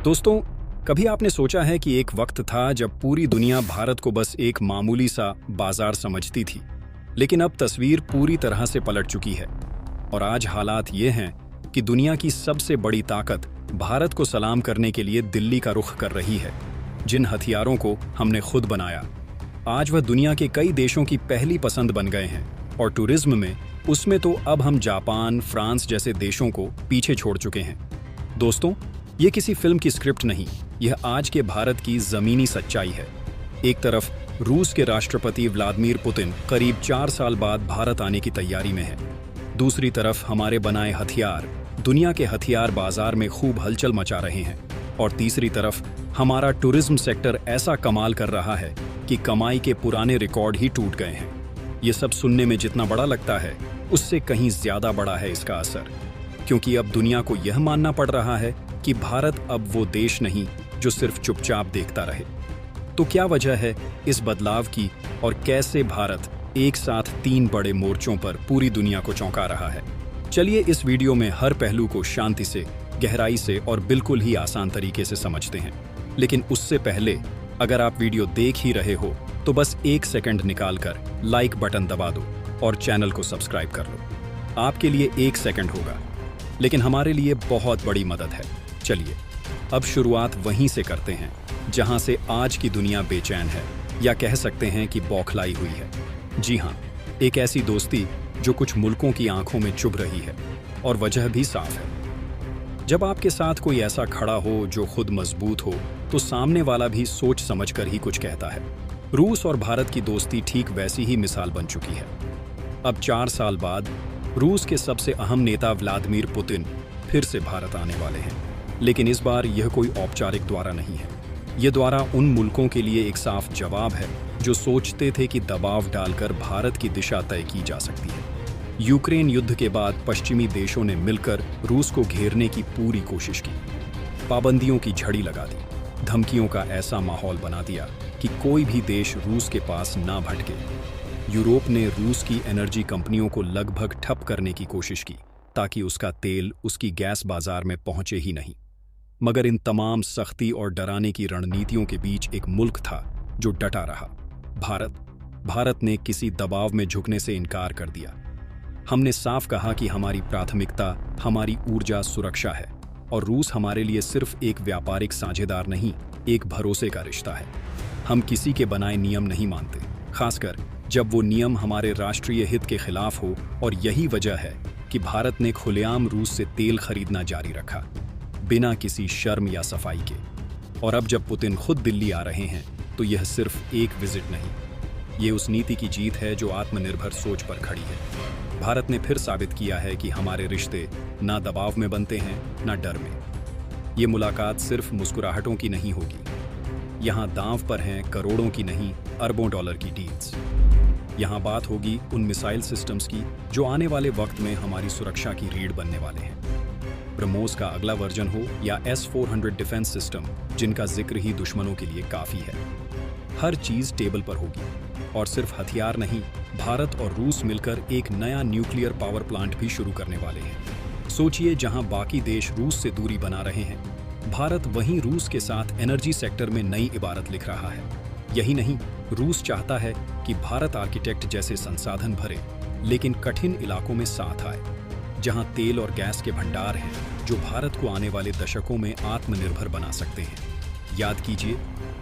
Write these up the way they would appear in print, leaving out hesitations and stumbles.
दोस्तों, कभी आपने सोचा है कि एक वक्त था जब पूरी दुनिया भारत को बस एक मामूली सा बाजार समझती थी, लेकिन अब तस्वीर पूरी तरह से पलट चुकी है और आज हालात ये हैं कि दुनिया की सबसे बड़ी ताकत भारत को सलाम करने के लिए दिल्ली का रुख कर रही है। जिन हथियारों को हमने खुद बनाया, आज वह दुनिया के कई देशों की पहली पसंद बन गए हैं और टूरिज्म में उसमें तो अब हम जापान, फ्रांस जैसे देशों को पीछे छोड़ चुके हैं। दोस्तों, ये किसी फिल्म की स्क्रिप्ट नहीं, यह आज के भारत की जमीनी सच्चाई है। एक तरफ रूस के राष्ट्रपति व्लादिमीर पुतिन करीब 4 साल बाद भारत आने की तैयारी में है। दूसरी तरफ हमारे बनाए हथियार दुनिया के हथियार बाजार में खूब हलचल मचा रहे हैं और तीसरी तरफ हमारा टूरिज्म सेक्टर ऐसा कमाल कर रहा है कि कमाई के पुराने रिकॉर्ड ही टूट गए हैं। ये सब सुनने में जितना बड़ा लगता है, उससे कहीं ज्यादा बड़ा है इसका असर, क्योंकि अब दुनिया को यह मानना पड़ रहा है कि भारत अब वो देश नहीं जो सिर्फ चुपचाप देखता रहे। तो क्या वजह है इस बदलाव की और कैसे भारत एक साथ 3 बड़े मोर्चों पर पूरी दुनिया को चौंका रहा है? चलिए इस वीडियो में हर पहलू को शांति से, गहराई से और बिल्कुल ही आसान तरीके से समझते हैं। लेकिन उससे पहले अगर आप वीडियो देख ही रहे हो तो बस 1 सेकंड निकालकर लाइक बटन दबा दो और चैनल को सब्सक्राइब कर लो। आपके लिए 1 सेकंड होगा, लेकिन हमारे लिए बहुत बड़ी मदद है। चलिए अब शुरुआत वहीं से करते हैं जहां से आज की दुनिया बेचैन है, या कह सकते हैं कि बौखलाई हुई है। जी हाँ, एक ऐसी दोस्ती जो कुछ मुल्कों की आंखों में चुभ रही है, और वजह भी साफ है। जब आपके साथ कोई ऐसा खड़ा हो जो खुद मजबूत हो, तो सामने वाला भी सोच समझकर ही कुछ कहता है। रूस और भारत की दोस्ती ठीक वैसी ही मिसाल बन चुकी है। अब 4 साल बाद रूस के सबसे अहम नेता व्लादिमीर पुतिन फिर से भारत आने वाले हैं, लेकिन इस बार यह कोई औपचारिक दौरा नहीं है। यह दौरा उन मुल्कों के लिए एक साफ जवाब है जो सोचते थे कि दबाव डालकर भारत की दिशा तय की जा सकती है। यूक्रेन युद्ध के बाद पश्चिमी देशों ने मिलकर रूस को घेरने की पूरी कोशिश की, पाबंदियों की झड़ी लगा दी, धमकियों का ऐसा माहौल बना दिया कि कोई भी देश रूस के पास ना भटके। यूरोप ने रूस की एनर्जी कंपनियों को लगभग ठप करने की कोशिश की ताकि उसका तेल, उसकी गैस बाजार में पहुंचे ही नहीं। मगर इन तमाम सख्ती और डराने की रणनीतियों के बीच एक मुल्क था जो डटा रहा, भारत। भारत ने किसी दबाव में झुकने से इनकार कर दिया। हमने साफ कहा कि हमारी प्राथमिकता हमारी ऊर्जा सुरक्षा है और रूस हमारे लिए सिर्फ एक व्यापारिक साझेदार नहीं, एक भरोसे का रिश्ता है। हम किसी के बनाए नियम नहीं मानते, खासकर जब वो नियम हमारे राष्ट्रीय हित के खिलाफ हो, और यही वजह है कि भारत ने खुलेआम रूस से तेल खरीदना जारी रखा, बिना किसी शर्म या सफाई के। और अब जब पुतिन खुद दिल्ली आ रहे हैं, तो यह सिर्फ एक विजिट नहीं, ये उस नीति की जीत है जो आत्मनिर्भर सोच पर खड़ी है। भारत ने फिर साबित किया है कि हमारे रिश्ते ना दबाव में बनते हैं, ना डर में। ये मुलाकात सिर्फ मुस्कुराहटों की नहीं होगी। यहाँ दांव पर हैं करोड़ों की नहीं, अरबों डॉलर की डील्स। यहाँ बात होगी उन मिसाइल सिस्टम्स की जो आने वाले वक्त में हमारी सुरक्षा की रीढ़ बनने वाले हैं। ब्रह्मोस का अगला वर्जन हो या S-400 डिफेंस सिस्टम, जिनका जिक्र ही दुश्मनों के लिए काफी है। हर चीज टेबल पर होगी, और सिर्फ हथियार नहीं, भारत और रूस मिलकर एक नया न्यूक्लियर पावर प्लांट भी शुरू करने वाले हैं। सोचिए, जहां बाकी देश रूस से दूरी बना रहे हैं, भारत वहीं रूस के साथ एनर्जी सेक्टर में नई इबारत लिख रहा है। यही नहीं, रूस चाहता है कि भारत आर्किटेक्ट जैसे संसाधन भरे, लेकिन कठिन इलाकों में साथ आए, जहां तेल और गैस के भंडार हैं जो भारत को आने वाले दशकों में आत्मनिर्भर बना सकते हैं। याद कीजिए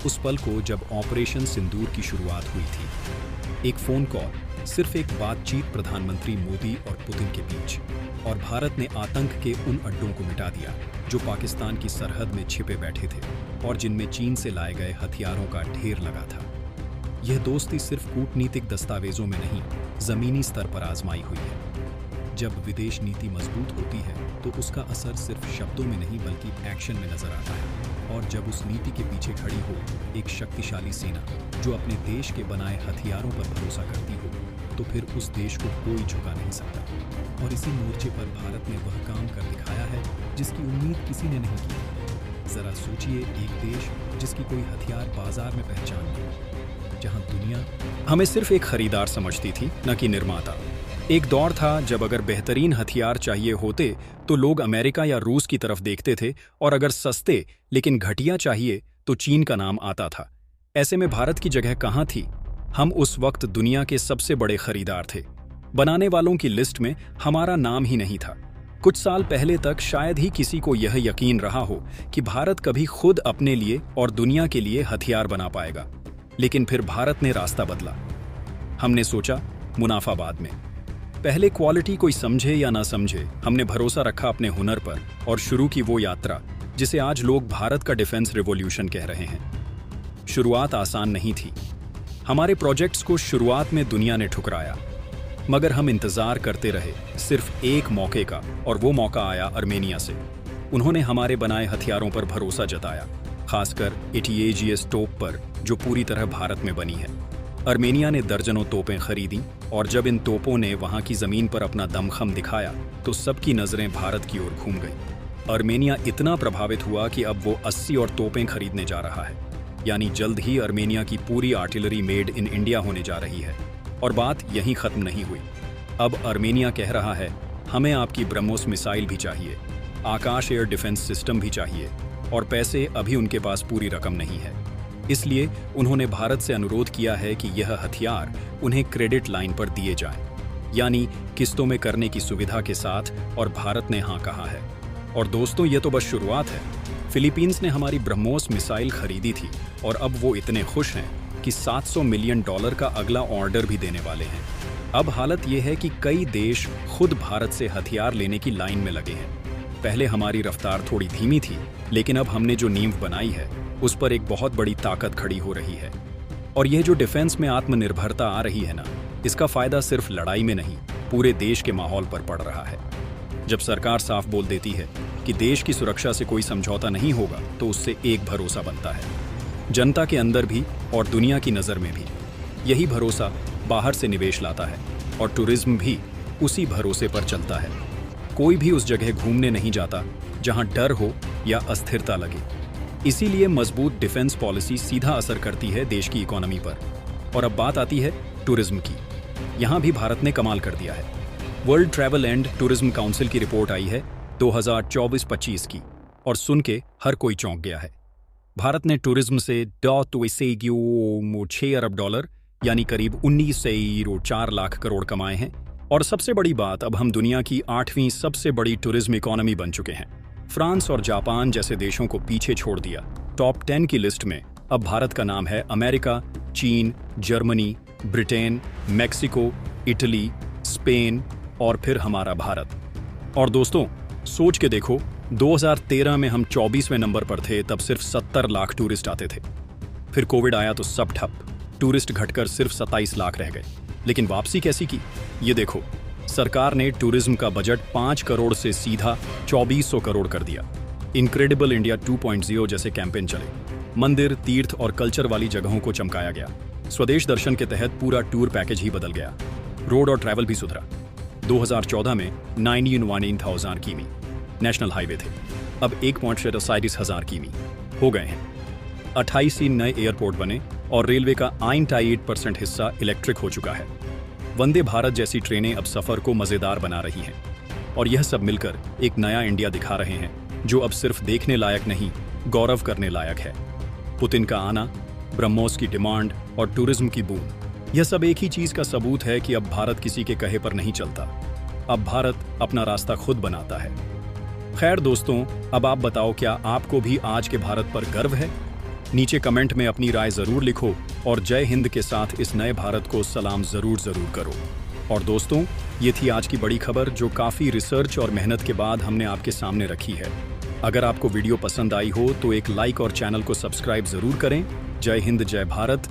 उस पल को जब ऑपरेशन सिंदूर की शुरुआत हुई थी। एक फोन कॉल, सिर्फ एक बातचीत प्रधानमंत्री मोदी और पुतिन के बीच, और भारत ने आतंक के उन अड्डों को मिटा दिया जो पाकिस्तान की सरहद में छिपे बैठे थे और जिनमें चीन से लाए गए हथियारों का ढेर लगा था। यह दोस्ती सिर्फ कूटनीतिक दस्तावेजों में नहीं, जमीनी स्तर पर आजमाई हुई है। जब विदेश नीति मजबूत होती है तो उसका असर सिर्फ शब्दों में नहीं बल्कि एक्शन में नजर आता है। और जब उस नीति के पीछे खड़ी हो एक शक्तिशाली सेना जो अपने देश के बनाए हथियारों पर भरोसा करती हो, तो फिर उस देश को कोई झुका नहीं सकता। और इसी मोर्चे पर भारत ने वह काम कर दिखाया है जिसकी उम्मीद किसी ने नहीं की। जरा सोचिए, एक देश जिसकी कोई हथियार बाजार में पहचान नहीं, जहां दुनिया हमें सिर्फ एक खरीदार समझती थी, न कि निर्माता। एक दौर था जब अगर बेहतरीन हथियार चाहिए होते तो लोग अमेरिका या रूस की तरफ देखते थे, और अगर सस्ते लेकिन घटिया चाहिए तो चीन का नाम आता था। ऐसे में भारत की जगह कहाँ थी? हम उस वक्त दुनिया के सबसे बड़े खरीदार थे। बनाने वालों की लिस्ट में हमारा नाम ही नहीं था। कुछ साल पहले तक शायद ही किसी को यह यकीन रहा हो कि भारत कभी खुद अपने लिए और दुनिया के लिए हथियार बना पाएगा। लेकिन फिर भारत ने रास्ता बदला। हमने सोचा मुनाफा बाद में, पहले क्वालिटी कोई समझे या ना समझे, हमने भरोसा रखा अपने हुनर पर और शुरू की वो यात्रा जिसे आज लोग भारत का डिफेंस रिवॉल्यूशन कह रहे हैं। शुरुआत आसान नहीं थी। हमारे प्रोजेक्ट्स को शुरुआत में दुनिया ने ठुकराया, मगर हम इंतजार करते रहे सिर्फ एक मौके का, और वो मौका आया आर्मेनिया से। उन्होंने हमारे बनाए हथियारों पर भरोसा जताया, खासकर ATAGS तोप पर जो पूरी तरह भारत में बनी है। आर्मेनिया ने दर्जनों तोपें खरीदी, और जब इन तोपों ने वहां की जमीन पर अपना दमखम दिखाया तो सबकी नजरें भारत की ओर घूम गई। आर्मेनिया इतना प्रभावित हुआ कि अब वो 80 और तोपें खरीदने जा रहा है। यानी जल्द ही आर्मेनिया की पूरी आर्टिलरी मेड इन इंडिया होने जा रही है। और बात यहीं खत्म नहीं हुई। अब आर्मेनिया कह रहा है, हमें आपकी ब्रह्मोस मिसाइल भी चाहिए, आकाश एयर डिफेंस सिस्टम भी चाहिए, और पैसे अभी उनके पास पूरी रकम नहीं है। इसलिए उन्होंने भारत से अनुरोध किया है कि यह हथियार उन्हें क्रेडिट लाइन पर दिए जाएं, यानी किस्तों में करने की सुविधा के साथ, और भारत ने हाँ कहा है। और दोस्तों, ये तो बस शुरुआत है। फिलीपींस ने हमारी ब्रह्मोस मिसाइल खरीदी थी, और अब वो इतने खुश हैं कि $700 मिलियन का अगला ऑर्डर भी देने वाले हैं। अब हालत ये है कि कई देश खुद भारत से हथियार लेने की लाइन में लगे हैं। पहले हमारी रफ्तार थोड़ी धीमी थी, लेकिन अब हमने जो नींव बनाई है उस पर एक बहुत बड़ी ताकत खड़ी हो रही है। और यह जो डिफेंस में आत्मनिर्भरता आ रही है ना, इसका फायदा सिर्फ लड़ाई में नहीं, पूरे देश के माहौल पर पड़ रहा है। जब सरकार साफ बोल देती है कि देश की सुरक्षा से कोई समझौता नहीं होगा, तो उससे एक भरोसा बनता है, जनता के अंदर भी और दुनिया की नज़र में भी। यही भरोसा बाहर से निवेश लाता है, और टूरिज्म भी उसी भरोसे पर चलता है। कोई भी उस जगह घूमने नहीं जाता जहां डर हो या अस्थिरता लगे। इसीलिए मजबूत डिफेंस पॉलिसी सीधा असर करती है देश की इकोनॉमी पर। और अब बात आती है टूरिज्म की। यहां भी भारत ने कमाल कर दिया है। World travel and tourism council की रिपोर्ट आई है 2024-25 की, और सुन के हर कोई चौंक गया है। भारत ने टूरिज्म से $6 अरब यानी करीब 19.4 लाख करोड़ कमाए हैं। और सबसे बड़ी बात, अब हम दुनिया की 8वीं सबसे बड़ी टूरिज्म इकोनॉमी बन चुके हैं। फ्रांस और जापान जैसे देशों को पीछे छोड़ दिया। टॉप 10 की लिस्ट में अब भारत का नाम है। अमेरिका, चीन, Germany, Britain, Mexico, Italy, Spain, और फिर हमारा भारत। और दोस्तों, सोच के देखो, 2013 में हम 24वें नंबर पर थे, तब सिर्फ 70 लाख टूरिस्ट आते थे। फिर कोविड आया तो सब ठप, टूरिस्ट घटकर सिर्फ 27 लाख रह गए। लेकिन वापसी कैसी की? ये देखो, सरकार ने टूरिज्म का बजट 5 करोड़ से सीधा 2400 करोड़ कर दिया। इनक्रेडिबल इंडिया 2.0 जैसे कैंपेन चले, मंदिर, तीर्थ और कल्चर वाली जगहों को चमकाया गया। स्वदेश दर्शन के तहत पूरा टूर पैकेज ही बदल गया। रोड और ट्रैवल भी सुधरा। 2014 में 9,110,000 किमी नेशनल हाईवे थे, अब 1.67 किमी हो गए हैं। 28 नए एयरपोर्ट बने, और रेलवे का 98% हिस्सा इलेक्ट्रिक हो चुका है। वंदे भारत जैसी ट्रेनें अब सफर को मजेदार बना रही हैं। और यह सब मिलकर एक नया इंडिया दिखा रहे हैं, जो अब सिर्फ देखने लायक नहीं, गौरव करने लायक है। पुतिन का आना, ब्रह्मोस की डिमांड और टूरिज्म की बूम, यह सब एक ही चीज का सबूत है कि अब भारत किसी के कहे पर नहीं चलता। अब भारत अपना रास्ता खुद बनाता है। खैर दोस्तों, अब आप बताओ, क्या आपको भी आज के भारत पर गर्व है? नीचे कमेंट में अपनी राय जरूर लिखो, और जय हिंद के साथ इस नए भारत को सलाम जरूर करो। और दोस्तों, ये थी आज की बड़ी खबर, जो काफ़ी रिसर्च और मेहनत के बाद हमने आपके सामने रखी है। अगर आपको वीडियो पसंद आई हो तो एक लाइक और चैनल को सब्सक्राइब जरूर करें। जय हिंद, जय भारत।